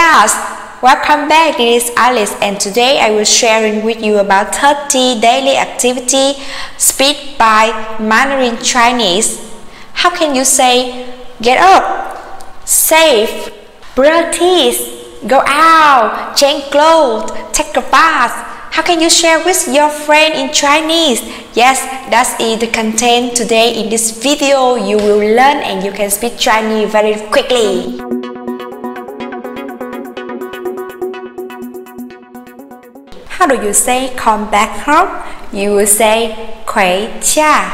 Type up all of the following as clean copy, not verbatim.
class! Welcome back, this is Alice and today I will sharing with you about 30 daily activity speak by Mandarin Chinese. How can you say get up, save, brush teeth, go out, change clothes, take a bath? How can you share with your friend in Chinese? Yes, that is the content today in this video. You will learn and you can speak Chinese very quickly. How do you say come back home? You will say 回家.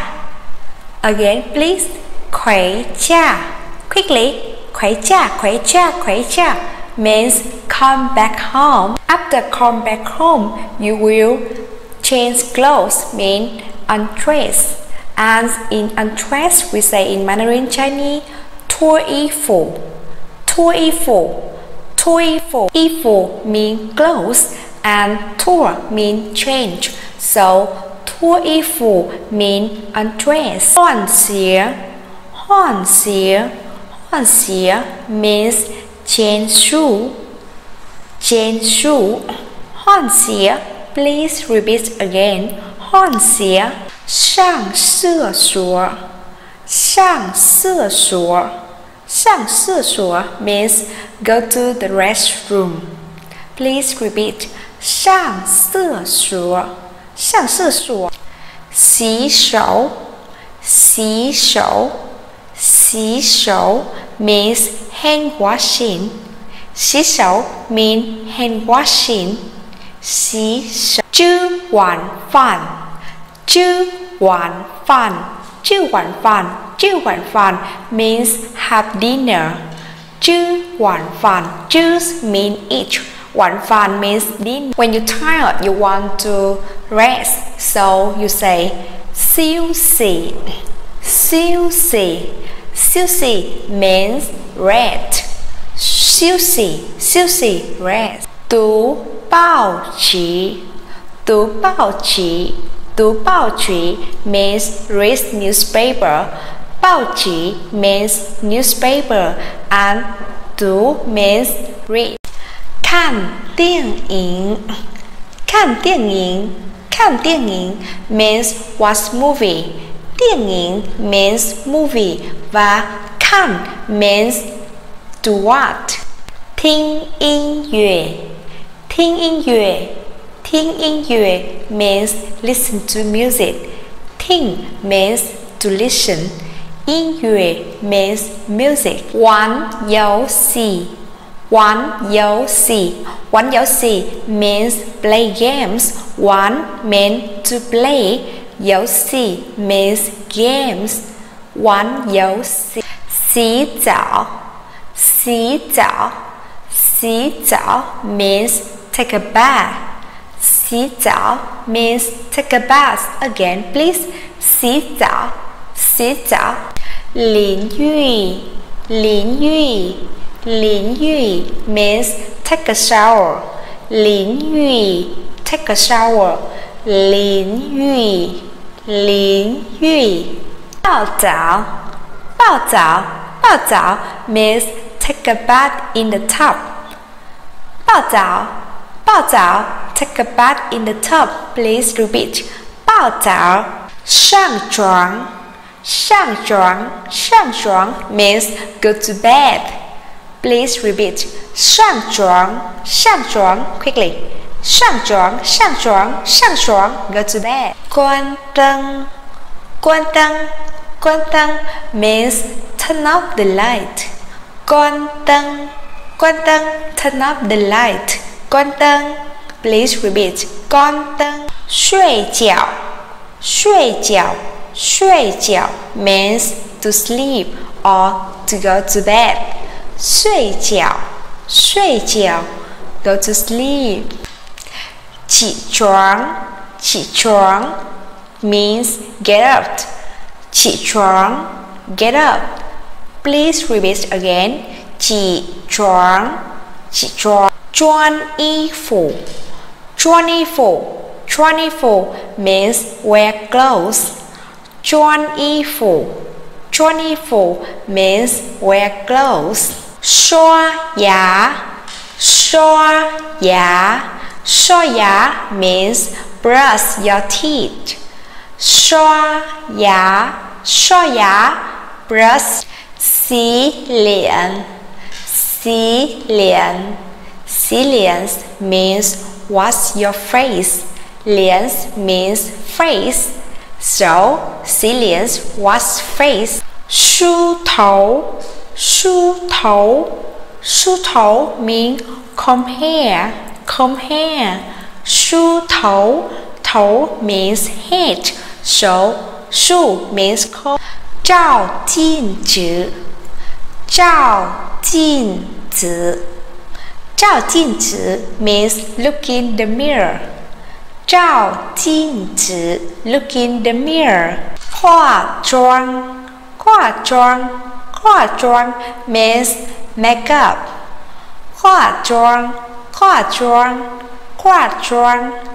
Again, please. 回家. Quickly. 回家, 回家, 回家 means come back home. After come back home, you will change clothes, mean undress. And in undress, we say in Mandarin Chinese, 脱衣服, 脱衣服, 脱衣服. 衣服 mean clothes and 脱 mean change. So 脱衣服 mean undress. 换鞋, 换鞋, 换鞋 means change shoe. Change shoe. 换鞋 please repeat again. 换鞋. 上厕所. 上厕所. 上厕所 means go to the restroom. Please repeat. 上厕所. 上厕所. 洗手. 洗手. 洗手 means hand washing. 洗手 means hand washing. 洗手. 吃晚饭. 吃晚饭. 吃晚饭. 吃晚饭 means have dinner. 吃晚饭. 吃 means eat. 晚饭 means dinner. When you're tired, you want to rest, so you say 休息. 休息. 休息 means rest. 休息, 休息 rest. 读报纸. 读报纸. 读报纸 means read newspaper. 报纸 means newspaper and 读 means read. 看电影. 看电影. 看电影 means watch movie. 电影 means movie và 看 means to what. 听音乐. 听音乐. 听音乐 means listen to music. 听 means to listen. 音乐 means music. 玩游戏. 玩游戏. 玩游戏 means play games. 玩 means to play. 游戏 means games. 玩游戏. 洗澡. 洗澡. 洗澡 means take a bath. 洗澡 means take a bath. Again, please. 洗澡. 洗澡. 淋浴. 淋浴. 淋浴 means take a shower. 淋浴 take a shower. 淋浴. 淋浴. 泡澡. 泡澡. 泡澡 means take a bath in the tub. 泡澡. 泡澡 take a bath in the tub. Please repeat. 泡澡. 上床. 上床. 上床 means go to bed. Please repeat. 上床. 上床 quickly. 上床. 上床. 上床 go to bed. 关灯. 关灯. 关灯 means turn off the light. 关灯. 关灯 turn off the light. 关灯 please repeat. 关灯. 睡觉. 睡觉. 睡觉 means to sleep or to go to bed. 睡觉. 睡觉 go to sleep. 起床. 起床 means get up. 起床 get up. Please repeat again. 起床. 起床. 穿衣服. 穿衣服. 穿衣服 means wear clothes. 穿衣服. 穿衣服 means wear clothes. 刷牙.刷牙 means brush your teeth. 刷牙 brush. 洗脸 means wash your face. 脸 means face. So 洗脸 wash face. 梳头 mean comb hair. 梳头 means head. So 梳 means comb. 照镜子 means look in the mirror. 照镜子 look in the mirror. 化妆 means makeup. 化妆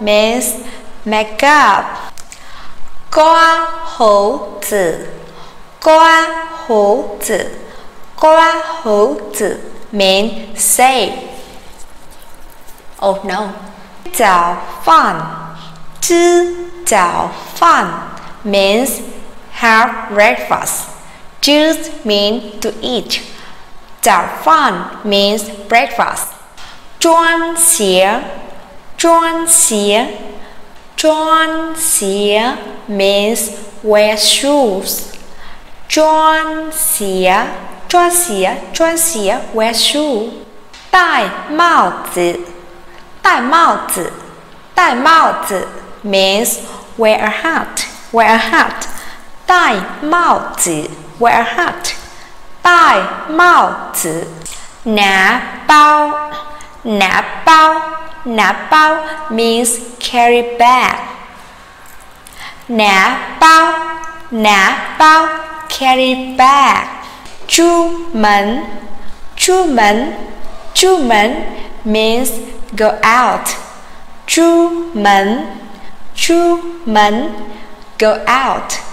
means makeup. 刮胡子 means save. Oh no. 早饭 means have breakfast. 吃 means to eat. 早饭 means breakfast. 装鞋 means wear shoes. 装鞋 wear shoe. 戴帽子 means wear a hat. 戴帽子 wear a hat. 戴帽子 拿包 means carry bag. 拿包 carry bag. 出门 means go out. 出门 go out.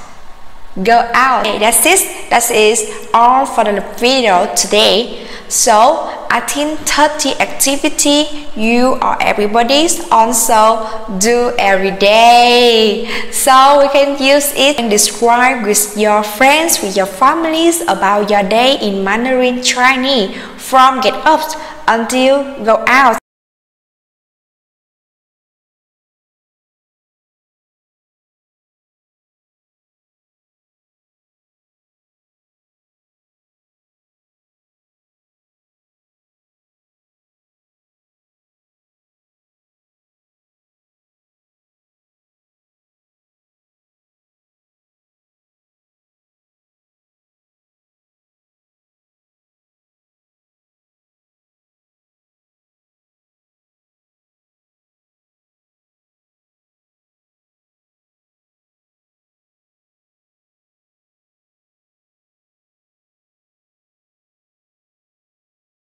Okay, that is all for the video today. So I think 30 activity you or everybody's also do every day. So we can use it and describe with your friends, with your families about your day in Mandarin Chinese, from get up until go out.